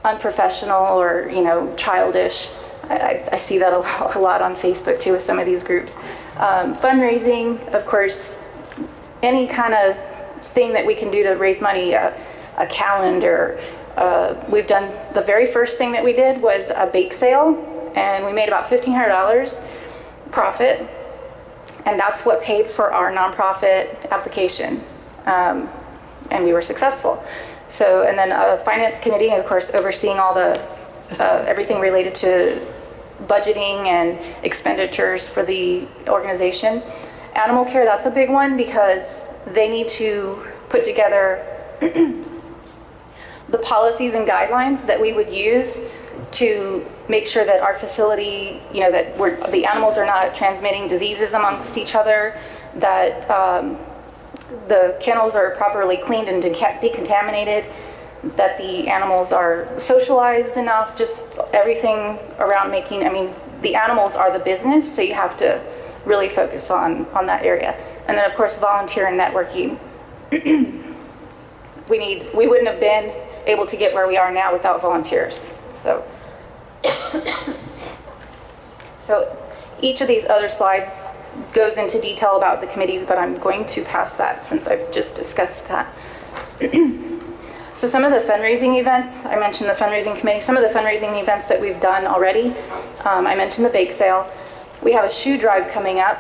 unprofessional or, childish. I see that a lot on Facebook too with some of these groups. Fundraising, of course, any kind of thing that we can do to raise money, a calendar. We've done, the very first thing that we did was a bake sale, and we made about $1,500 profit, and that's what paid for our nonprofit application, and we were successful. So, and then a finance committee, of course, overseeing all the everything related to budgeting and expenditures for the organization. Animal care, that's a big one because they need to put together the policies and guidelines that we would use to make sure that our facility, that the animals are not transmitting diseases amongst each other, that the kennels are properly cleaned and decontaminated, that the animals are socialized enough, just everything around the animals are the business, so you have to really focus on that area. And then of course, volunteer and networking. We wouldn't have been able to get where we are now without volunteers. So each of these other slides goes into detail about the committees, but I'm going to pass that since I've just discussed that. So some of the fundraising events, I mentioned the fundraising committee, some of the fundraising events that we've done already. I mentioned the bake sale. We have a shoe drive coming up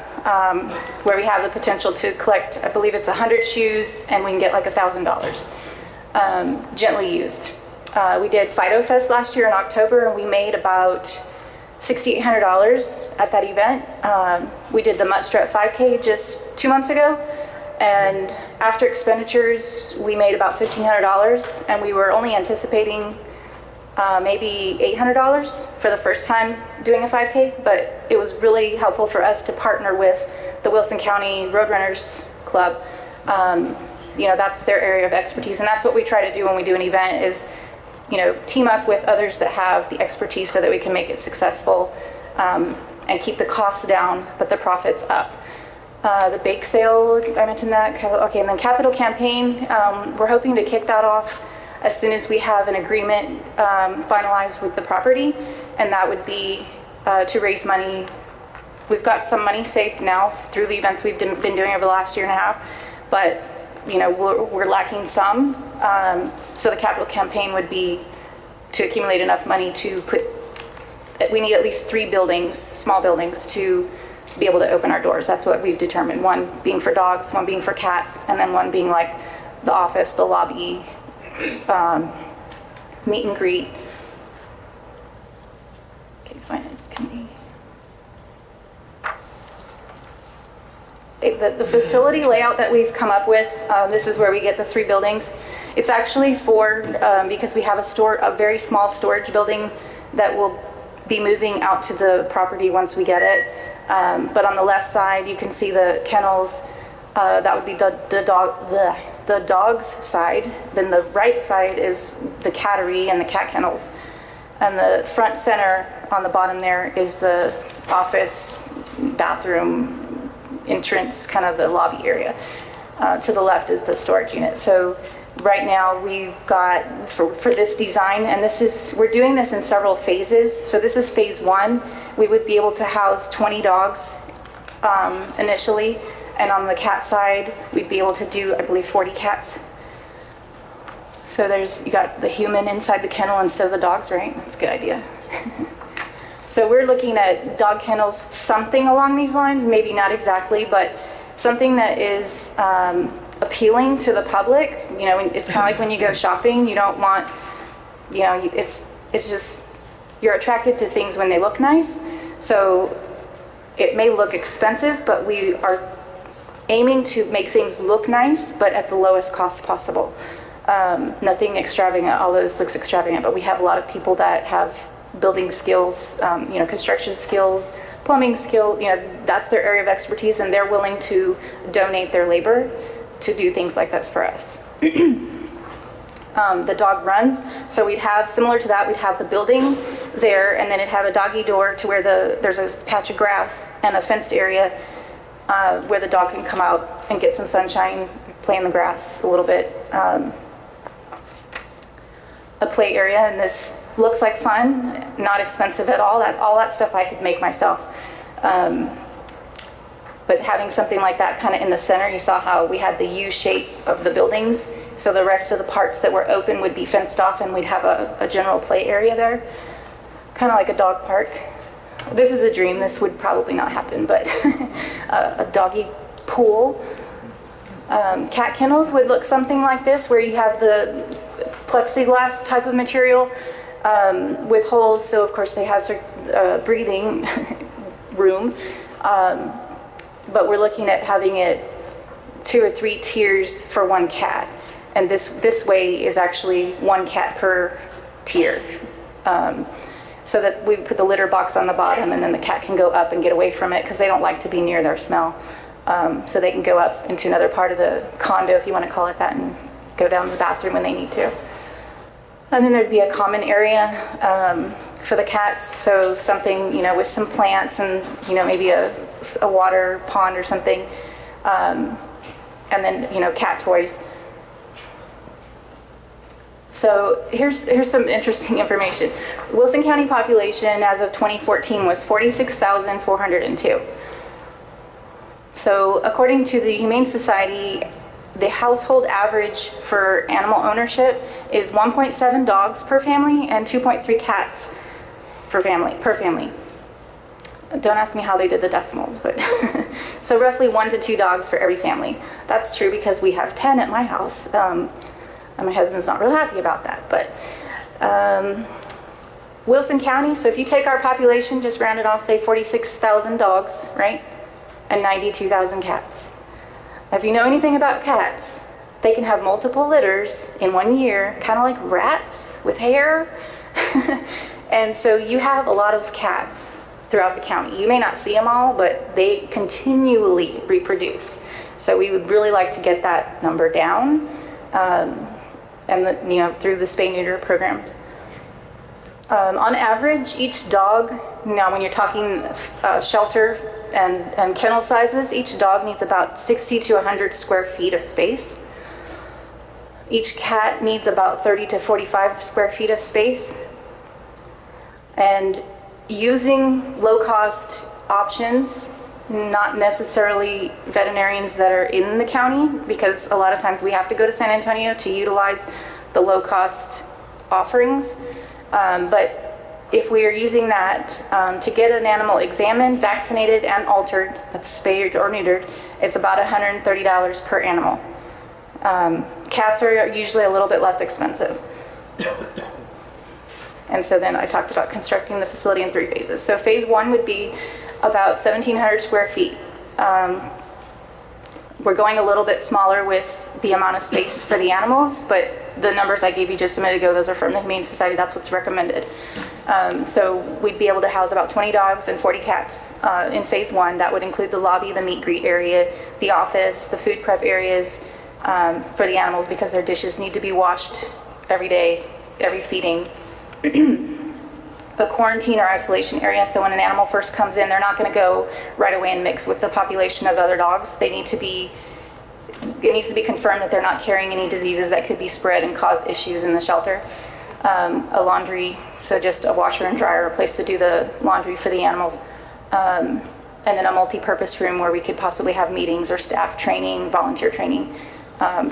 where we have the potential to collect, I believe it's 100 shoes, and we can get like $1,000 gently used. We did Fido Fest last year in October, and we made about $6,800 at that event. We did the Mutt Strut 5K just 2 months ago, and after expenditures, we made about $1,500, and we were only anticipating maybe $800 for the first time doing a 5K, but it was really helpful for us to partner with the Wilson County Roadrunners Club. That's their area of expertise, and that's what we try to do when we do an event is, team up with others that have the expertise so that we can make it successful and keep the costs down, but the profits up. The bake sale, I mentioned that. Okay, and then capital campaign, we're hoping to kick that off as soon as we have an agreement finalized with the property, and that would be to raise money. We've got some money saved now through the events we've been doing over the last year and a half, but we're lacking some. So the capital campaign would be to accumulate enough money to we need at least 3 buildings, small buildings, to be able to open our doors. That's what we've determined. 1 being for dogs, 1 being for cats, and then 1 being like the office, the lobby, meet and greet. Okay, finance committee. The facility layout that we've come up with, this is where we get the 3 buildings. It's actually because we have a very small storage building that will be moving out to the property once we get it. But on the left side, you can see the kennels. That would be the dog's side. Then the right side is the cattery and the cat kennels. And the front center on the bottom there is the office, bathroom, entrance, kind of the lobby area. To the left is the storage unit. So right now we've got, for this design, and we're doing this in several phases. So this is phase 1. We would be able to house 20 dogs initially. And on the cat side, we'd be able to do, I believe, 40 cats. So you got the human inside the kennel instead of the dogs, right? That's a good idea. So we're looking at dog kennels, something along these lines, maybe not exactly, but something that is appealing to the public. It's kind of like when you go shopping, you don't want, it's just, you're attracted to things when they look nice. So it may look expensive, but we are aiming to make things look nice, but at the lowest cost possible. Nothing extravagant, although this looks extravagant, but we have a lot of people that have building skills, construction skills, plumbing skills, that's their area of expertise, and they're willing to donate their labor to do things like this for us. The dog runs, so we'd have, similar to that, we'd have the building there, and then it'd have a doggy door to where there's a patch of grass and a fenced area where the dog can come out and get some sunshine, play in the grass a little bit. a play area, and this looks like fun, not expensive at all. All that stuff I could make myself. But having something like that kind of in the center, you saw how we had the U shape of the buildings, so the rest of the parts that were open would be fenced off, and we'd have a general play area there, kind of like a dog park. This is a dream. This would probably not happen, but a doggy pool. Cat kennels would look something like this, where you have the plexiglass type of material with holes, so of course they have breathing room. But we're looking at having it 2 or 3 tiers for one cat, and this way is actually one cat per tier. So that we put the litter box on the bottom, and then the cat can go up and get away from it because they don't like to be near their smell. So they can go up into another part of the condo, if you want to call it that, and go down to the bathroom when they need to. And then there'd be a common area for the cats, so something, with some plants and, maybe a water pond or something. And then, cat toys. So here's some interesting information. Wilson County population as of 2014 was 46,402. So according to the Humane Society, the household average for animal ownership is 1.7 dogs per family and 2.3 cats per family. Don't ask me how they did the decimals, but so roughly 1 to 2 dogs for every family. That's true because we have 10 at my house. And my husband's not real happy about that, but Wilson County, so if you take our population, just round it off, say 46,000 dogs, right? And 92,000 cats. Now, if you know anything about cats, they can have multiple litters in 1 year, kind of like rats with hair. And so you have a lot of cats throughout the county. You may not see them all, but they continually reproduce. So we would really like to get that number down. And through the spay-neuter programs. On average, each dog, now when you're talking shelter and kennel sizes, each dog needs about 60 to 100 square feet of space. Each cat needs about 30 to 45 square feet of space. And using low-cost options, not necessarily veterinarians that are in the county, because a lot of times we have to go to San Antonio to utilize the low-cost offerings. But if we are using that to get an animal examined, vaccinated, and altered, that's spayed or neutered, it's about $130 per animal. Cats are usually a little bit less expensive. And so then I talked about constructing the facility in 3 phases. So phase 1 would be about 1,700 square feet. We're going a little bit smaller with the amount of space for the animals, but the numbers I gave you just a minute ago, those are from the Humane Society, that's what's recommended. So we'd be able to house about 20 dogs and 40 cats in phase 1. That would include the lobby, the meat greet area, the office, the food prep areas for the animals, because their dishes need to be washed every day, every feeding. A quarantine or isolation area, so when an animal first comes in, they're not going to go right away and mix with the population of other dogs. It needs to be confirmed that they're not carrying any diseases that could be spread and cause issues in the shelter. A laundry, so just a washer and dryer, a place to do the laundry for the animals. And then a multi-purpose room where we could possibly have meetings or staff training, volunteer training.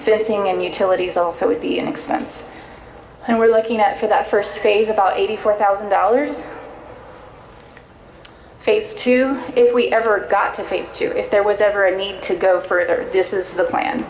Fencing and utilities also would be an expense. And we're looking at, for that first phase, about $84,000. Phase 2, if we ever got to phase 2, if there was ever a need to go further, this is the plan.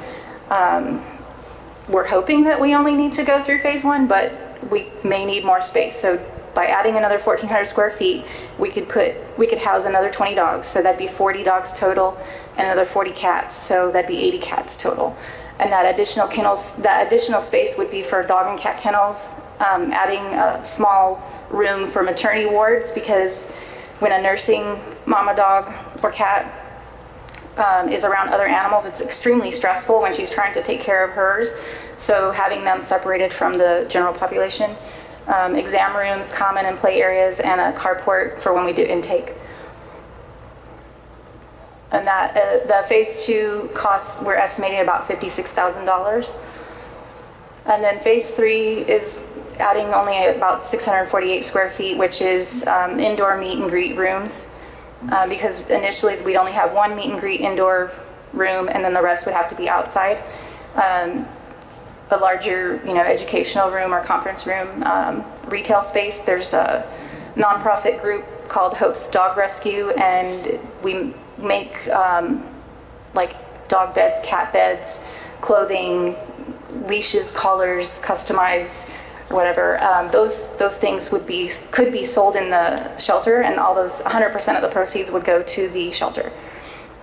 We're hoping that we only need to go through phase 1, but we may need more space. So by adding another 1,400 square feet, we could house another 20 dogs. So that'd be 40 dogs total, and another 40 cats. So that'd be 80 cats total. And that additional space would be for dog and cat kennels, adding a small room for maternity wards, because when a nursing mama dog or cat is around other animals, it's extremely stressful when she's trying to take care of hers. So having them separated from the general population, exam rooms, common and play areas, and a carport for when we do intake. And that the phase 2 costs, we're estimating about $56,000. And then phase 3 is adding only about 648 square feet, which is indoor meet and greet rooms, because initially we'd only have one meet and greet indoor room, and then the rest would have to be outside. A larger, educational room or conference room, retail space. There's a nonprofit group called Hope's Dog Rescue, and we make like dog beds, cat beds, clothing, leashes, collars, customized, whatever. Those things could be sold in the shelter, and all those 100% of the proceeds would go to the shelter.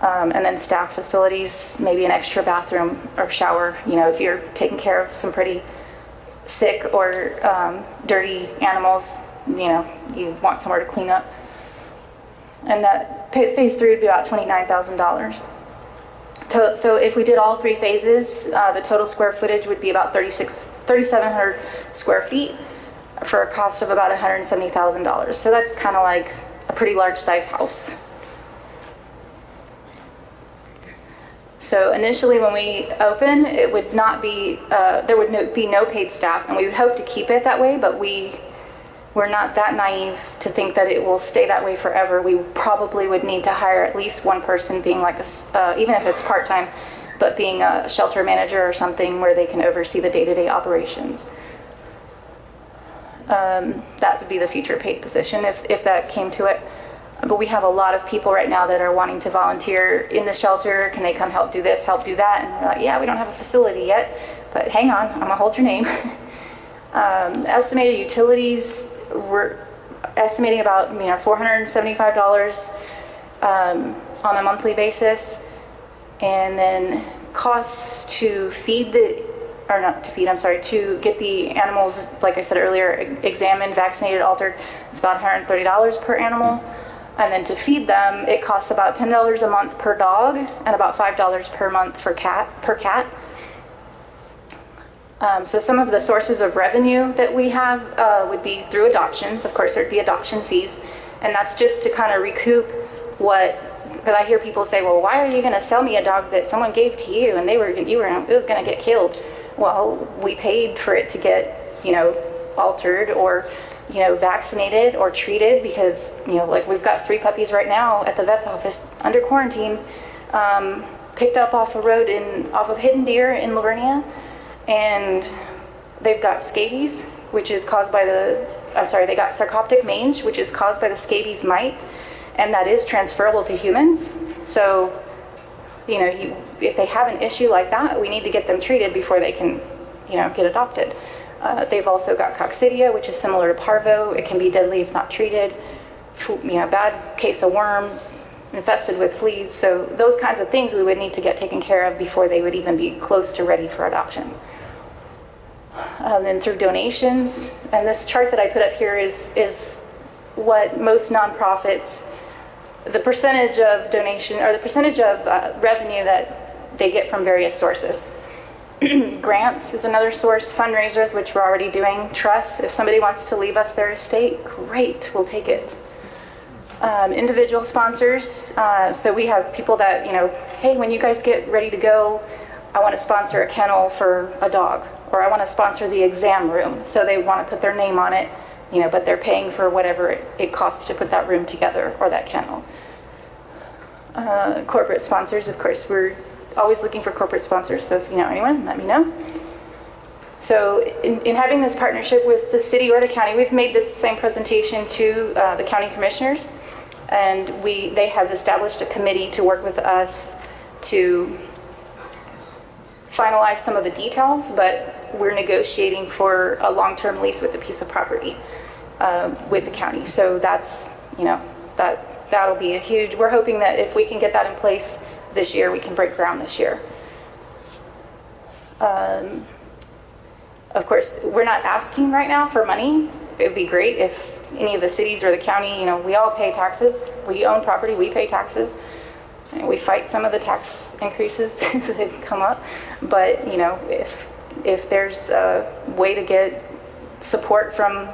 And then staff facilities, maybe an extra bathroom or shower, if you're taking care of some pretty sick or dirty animals, you want somewhere to clean up. And that phase 3 would be about $29,000. So if we did all 3 phases, the total square footage would be about 3,700 square feet for a cost of about $170,000. So that's kind of like a pretty large size house. So initially when we open, it would not be, there would be no paid staff, and we would hope to keep it that way, but we're not that naive to think that it will stay that way forever. We probably would need to hire at least one person, being like even if it's part-time, but being a shelter manager or something where they can oversee the day-to-day operations. That would be the future paid position if that came to it. But we have a lot of people right now that are wanting to volunteer in the shelter. Can they come help do this, help do that? And we're like, yeah, we don't have a facility yet, but hang on, I'm gonna hold your name. Estimated utilities, we're estimating about $475 on a monthly basis. And then costs to feed to get the animals, like I said earlier, examined, vaccinated, altered, it's about $130 per animal. And then to feed them, it costs about $10 a month per dog and about $5 per month per cat. So some of the sources of revenue that we have would be through adoptions. Of course, there'd be adoption fees, and that's just to kind of recoup because I hear people say, well, why are you going to sell me a dog that someone gave to you and it was going to get killed? Well, we paid for it to get, altered or vaccinated or treated, because like we've got 3 puppies right now at the vet's office under quarantine, picked up off a road off of Hidden Deer in Lavernia, and they've got scabies, which is caused by they got sarcoptic mange, which is caused by the scabies mite, and that is transferable to humans. So if they have an issue like that, we need to get them treated before they can get adopted. They've also got coccidia, which is similar to parvo. It can be deadly if not treated. Bad case of worms, infested with fleas. So those kinds of things we would need to get taken care of before they would even be close to ready for adoption. Then through donations, and this chart that I put up here is what most nonprofits, the percentage of donation or the percentage of revenue that they get from various sources. Grants is another source, fundraisers, which we're already doing, trusts. If somebody wants to leave us their estate, great, we'll take it. Individual sponsors, so we have people that, hey, when you guys get ready to go, I want to sponsor a kennel for a dog, or I want to sponsor the exam room. So they want to put their name on it, but they're paying for whatever it costs to put that room together or that kennel. Corporate sponsors, of course, we're always looking for corporate sponsors, so if you know anyone, let me know. So in having this partnership with the city or the county, we've made this same presentation to the county commissioners, and they have established a committee to work with us to finalize some of the details, but we're negotiating for a long-term lease with a piece of property with the county. So that's, that'll be a huge, we're hoping that if we can get that in place this year, we can break ground this year. Of course, we're not asking right now for money. It would be great if any of the cities or the county, we all pay taxes. We own property, we pay taxes. And we fight some of the tax increases that come up. But, if there's a way to get support from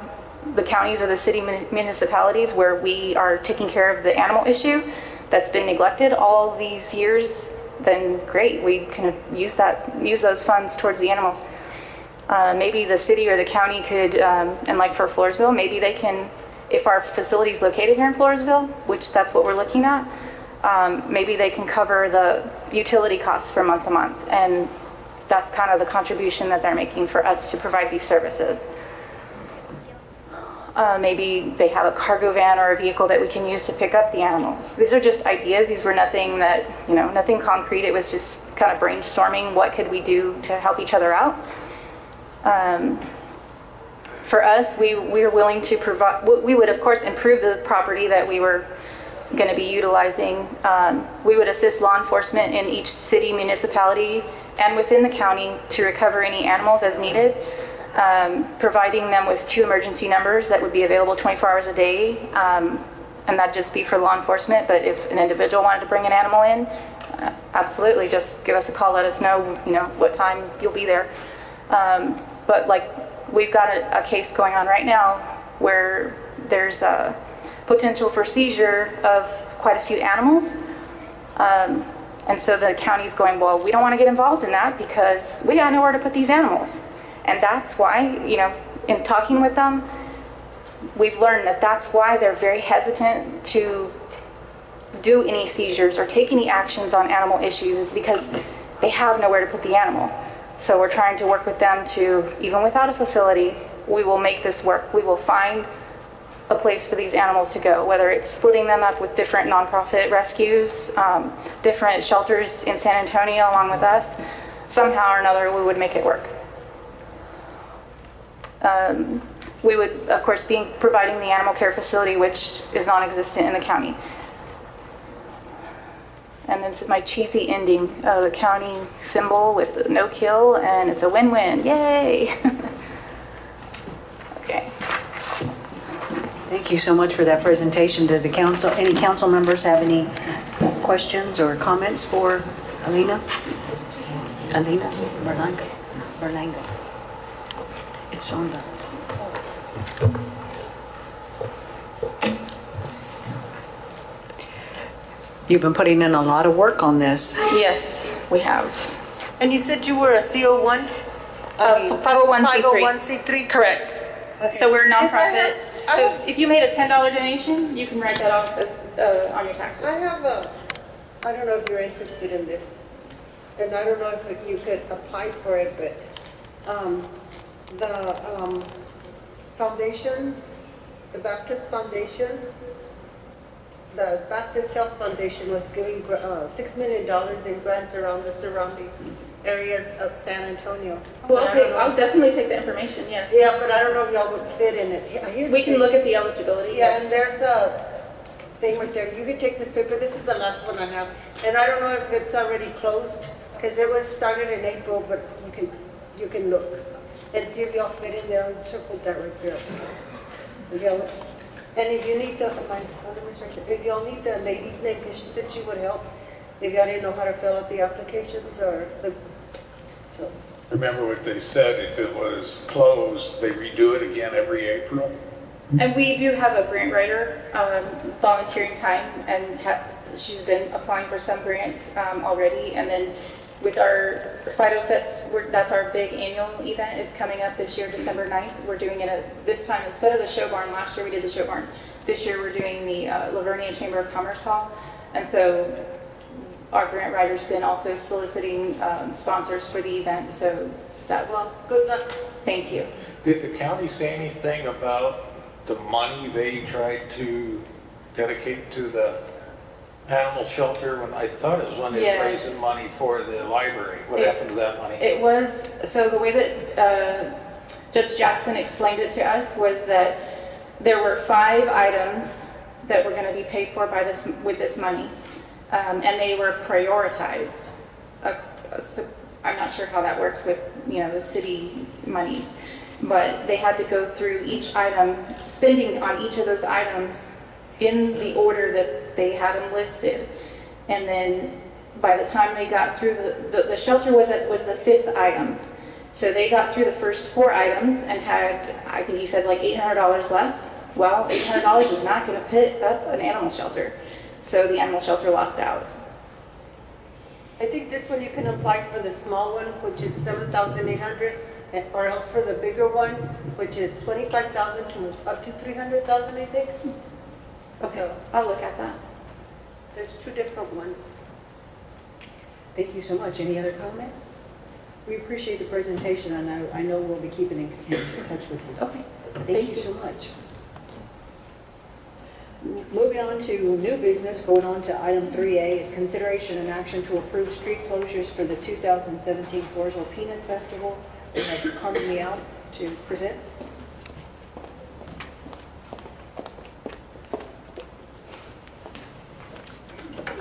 the counties or the city municipalities where we are taking care of the animal issue that's been neglected all these years, then great, we can use those funds towards the animals. Maybe the city or the county could, and like for Floresville, maybe they can, if our facility is located here in Floresville, which that's what we're looking at, maybe they can cover the utility costs for month to month. And that's kind of the contribution that they're making for us to provide these services. Maybe they have a cargo van or a vehicle that we can use to pick up the animals. These are just ideas. These were nothing that, nothing concrete. It was just kind of brainstorming what could we do to help each other out. For us, we are willing to provide, we would of course improve the property that we were going to be utilizing. We would assist law enforcement in each city, municipality, and within the county to recover any animals as needed. Providing them with 2 emergency numbers that would be available 24 hours a day, and that'd just be for law enforcement. But if an individual wanted to bring an animal in, absolutely, just give us a call, let us know, what time you'll be there. But like, we've got a case going on right now where there's a potential for seizure of quite a few animals. And so the county's going, well, we don't want to get involved in that because we got nowhere to put these animals. And that's why, in talking with them, we've learned that that's why they're very hesitant to do any seizures or take any actions on animal issues, is because they have nowhere to put the animal. So we're trying to work with them to, even without a facility, we will make this work. We will find a place for these animals to go, whether it's splitting them up with different nonprofit rescues, different shelters in San Antonio along with us. Somehow or another, we would make it work. We would, of course, be providing the animal care facility, which is non-existent in the county. And then my cheesy ending, the county symbol with no kill, and it's a win-win. Yay! Okay. Thank you so much for that presentation to the council. Any council members have any questions or comments for Alina? Alina Berlanga. It's on the... You've been putting in a lot of work on this. Yes, we have. And you said you were a CO1? 501c3. 501c3? Correct. Okay. So we're a Because nonprofit. I So have- if you made a $10 donation, you can write that off as on your taxes. I don't know if you're interested in this, and I don't know if you could apply for it, but the foundation, the Baptist Foundation, the Baptist Health Foundation was giving $6 million in grants around the surrounding areas of San Antonio. Well, But I don't know- I'll definitely take the information, yes. Yeah, but I don't know if y'all would fit in it. Here's We can the- look at the eligibility. Yeah, and there's a thing right there. You can take this paper. This is the last one I have. And I don't know if it's already closed, because it was started in April, but you can look and see if y'all fit in there, and circle that right there. If y'all- And if you need if y'all need the lady's name, because she said she would help, if y'all didn't know how to fill out the applications or so. Remember what they said, if it was closed, they redo it again every April? And we do have a grant writer volunteering time, and she's been applying for some grants already. And then with our Fido Fest, that's our big annual event. It's coming up this year, December 9th. We're doing it this time, instead of the show barn. Last year we did the show barn. This year we're doing the Lavernia Chamber of Commerce Hall. And so our grant writer's been also soliciting sponsors for the event. So that's, Well, good luck. thank you. Did the county say anything about the money they tried to dedicate to the animal shelter? When I thought it was when they Yes. were raising money for the library. What happened to that money? It was, so the way that Judge Jackson explained it to us was that there were 5 items that were going to be paid for by with this money, and they were prioritized. So I'm not sure how that works with, the city monies, but they had to go through each item, spending on each of those items in the order that they had them listed. And then by the time they got through, the shelter was the 5th item. So they got through the first 4 items and had, I think he said, like $800 left. Well, $800 is not going to put up an animal shelter. So the animal shelter lost out. I think this one you can apply for the small one, which is $7,800, or else for the bigger one, which is 25,000 to up to 300,000, I think. Okay, So I'll look at that. there's two different ones. Thank you so much. Any other comments? We appreciate the presentation, and I know we'll be keeping in touch with you. Okay. Thank you so much. Moving on to new business, going on to item 3A is consideration and action to approve street closures for the 2017 Floresville Peanut Festival. We have Carmen Leal to present.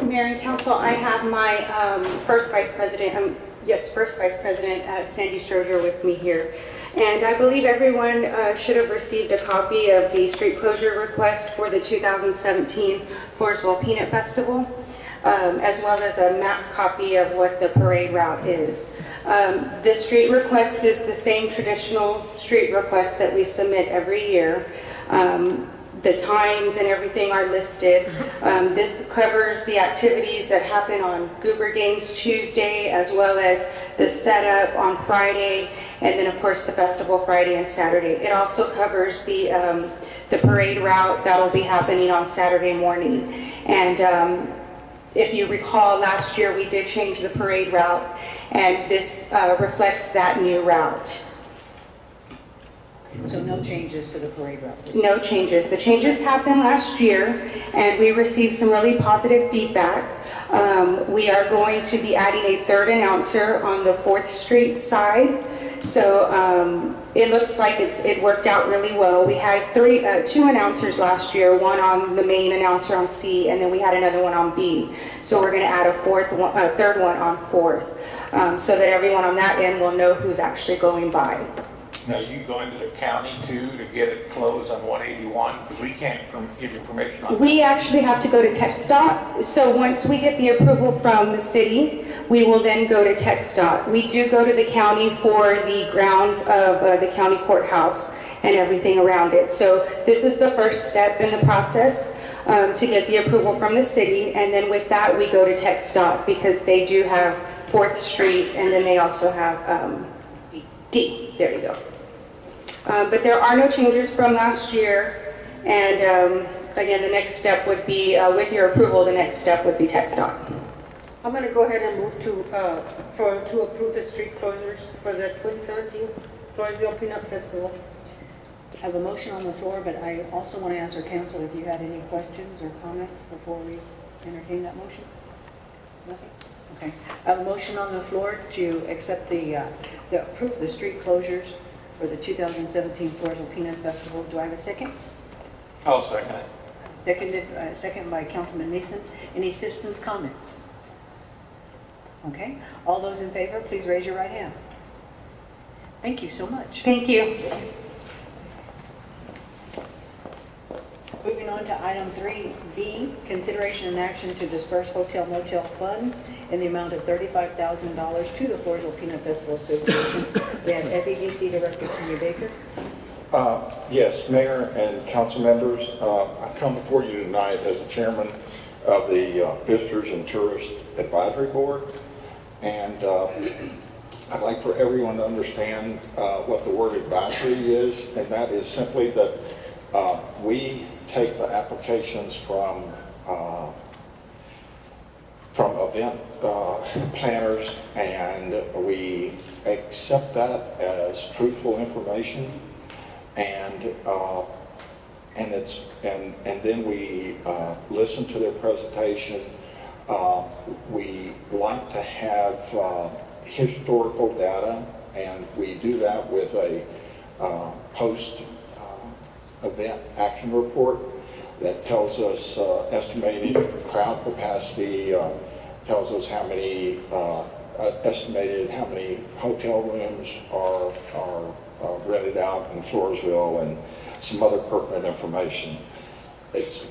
Mayor and Council, I have my first Vice President, Sandy Stroger with me here. And I believe everyone should have received a copy of the street closure request for the 2017 Floresville Peanut Festival, as well as a map copy of what the parade route is. This street request is the same traditional street request that we submit every year. The times and everything are listed. This covers the activities that happen on Goober Games Tuesday, as well as the setup on Friday, and then of course the festival Friday and Saturday. It also covers the parade route that will be happening on Saturday morning. And if you recall, last year we did change the parade route, and this reflects that new route. So no changes to the parade route? No changes. The changes happened last year, and we received some really positive feedback. We are going to be adding a third announcer on the 4th Street side. So it looks like it worked out really well. We had two announcers last year, one on the main announcer on C, and then we had another one on B. So we're going to add a third one on 4th, so that everyone on that end will know who's actually going by. Now, you going to the county too to get it closed on 181? Because we can't give you permission on that. We actually have to go to TxDOT. So once we get the approval from the city, we will then go to TxDOT. We do go to the county for the grounds of the county courthouse and everything around it. So this is the first step in the process to get the approval from the city. And then with that, we go to TxDOT because they do have 4th Street, and then they also have D. There you go. But there are no changes from last year, and again, the next step would be, with your approval, the next step would be TxDOT. I'm going to go ahead and move to approve the street closures for the 2017 Floresville Peanut Festival. I have a motion on the floor, but I also want to ask our council if you had any questions or comments before we entertain that motion. Nothing? Okay. I have a motion on the floor to accept approve the street closures for the 2017 Floresville Peanut Festival. Do I have a second? I'll second it. Second by Councilman Mason. Any citizens' comments? Okay. All those in favor, please raise your right hand. Thank you so much. Thank you. Moving on to item 3B, consideration and action to disperse hotel motel funds in the amount of $35,000 to the Floresville Peanut Festival Association. We have FEDC Director Kenny Baker. Yes, Mayor and council members, I come before you tonight as the chairman of the Visitors and Tourists Advisory Board, and I'd like for everyone to understand what the word advisory is, and that is simply that we take the applications from event planners, and we accept that as truthful information, and then we listen to their presentation. We like to have historical data, and we do that with a post-event action report that tells us estimated crowd capacity, tells us how many estimated how many hotel rooms are rented out in Floresville, and some other pertinent information. It's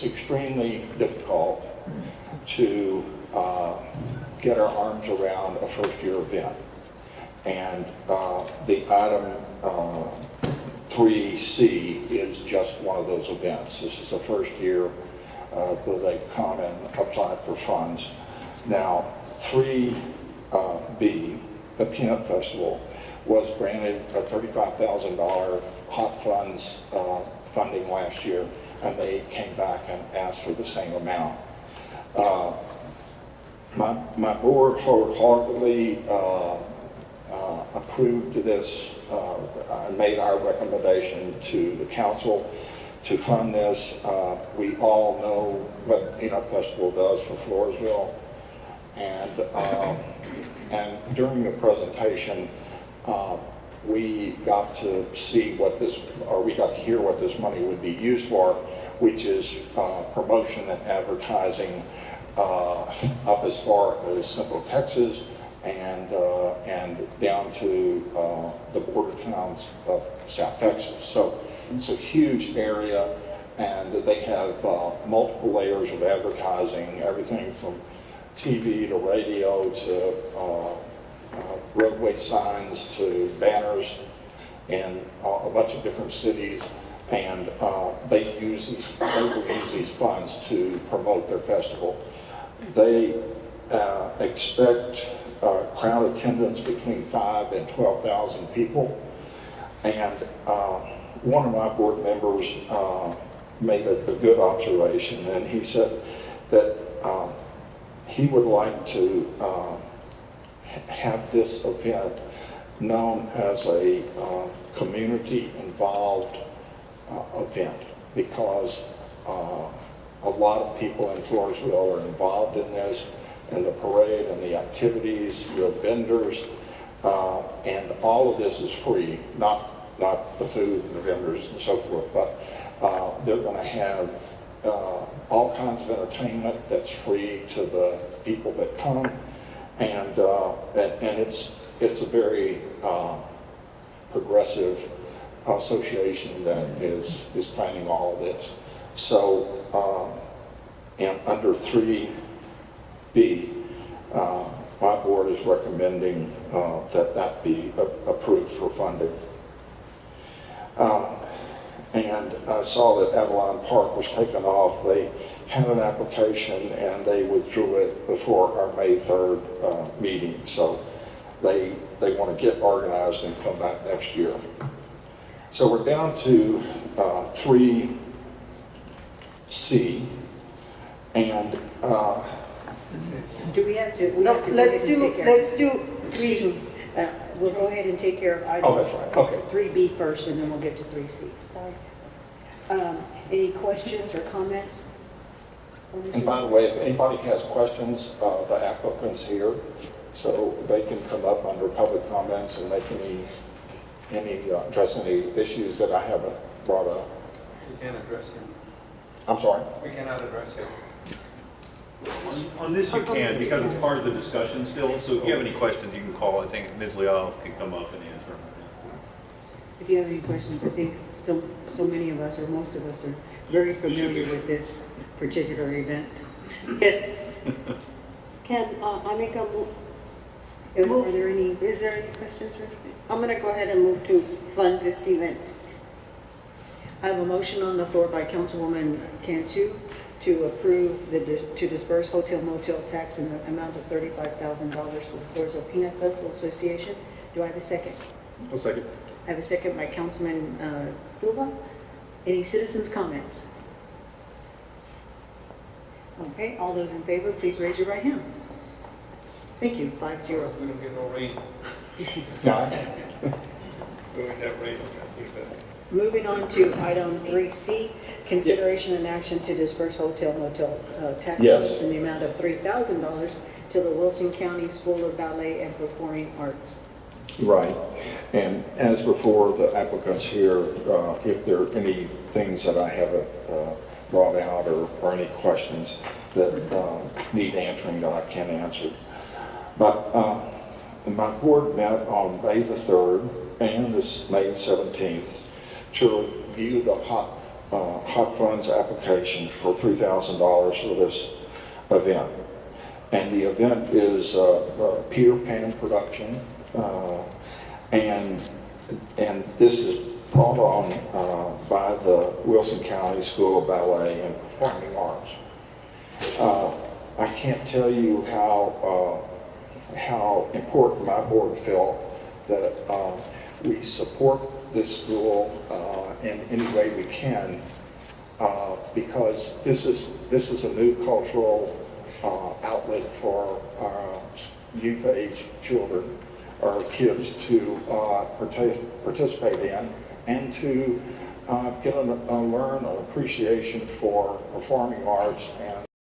extremely difficult to get our arms around a first-year event, and the item 3C is just one of those events. This is the first year that they come and apply for funds. Now, 3B the Peanut Festival was granted a $35,000 hot funds funding last year, and they came back and asked for the same amount. My board wholeheartedly approved this, made our recommendation to the council to fund this. We all know what Peanut Festival does for Floresville, and during the presentation, we got to see what this, or we got to hear what this money would be used for, which is promotion and advertising up as far as Central Texas and down to the border towns of South Texas. So it's a huge area, and they have multiple layers of advertising, everything from TV to radio to roadway signs to banners in a bunch of different cities, and they will use these funds to promote their festival. They expect crowd attendance between 5,000 and 12,000 people, and one of my board members made a good observation, and he said that he would like to have this event known as a community-involved event, because a lot of people in Floresville are involved in this, and the parade and the activities, the vendors, and all of this is free, not the food and the vendors and so forth, but they're going to have all kinds of entertainment that's free to the people that come, and it's a very progressive association that is planning all of this. So, and under 3B, my board is recommending that be approved for funding. And I saw that Avalon Park was taken off. They had an application and they withdrew it before our May 3rd meeting. So they want to get organized and come back next year. So we're down to 3C, and Do we have to? No, let's do 3. We'll go ahead and take care of item. Oh, that's right. Okay. 3B first, and then we'll get to 3C. Sorry. Any questions or comments? on this And by the way, if anybody has questions, the applicant's here, so they can come up under public comments and make address any issues that I haven't brought up. We can't address him. I'm sorry? We cannot address him. On this you can, because it's part of the discussion still, so if you have any questions, you can call. I think Ms. Leal can come up and answer them. If you have any questions, I think so many of us, or most of us, are very familiar with this particular event. Yes. Can I make a move? Are there any? Is there any questions or anything? I'm going to go ahead and move to fund this event. I have a motion on the floor by Councilwoman Cantu to approve to disperse hotel motel tax in the amount of $35,000 to the Floresville Peanut Festival Association. Do I have a second? I'll second. I have a second by Councilman Silva. Any citizens' comments? Okay, all those in favor, please raise your right hand. Thank you, 5-0. We don't get no rain. Yeah. We don't have rain. Okay. Moving on to item 3C, consideration and action to disperse hotel motel tax Yes. in the amount of $3,000 to the Wilson County School of Ballet and Performing Arts. Right. And as before, the applicants here, if there are any things that I haven't brought out or any questions that need answering that I can't answer. But my board met on May the 3rd and this May 17th to review the hot funds application for $3,000 for this event. And the event is a Peter Pan production. And this is brought on by the Wilson County School of Ballet and Performing Arts. I can't tell you how how important my board felt that we support this school in any way we can, because this is a new cultural outlet for youth age children or kids to participate in, and to learn an appreciation for performing arts and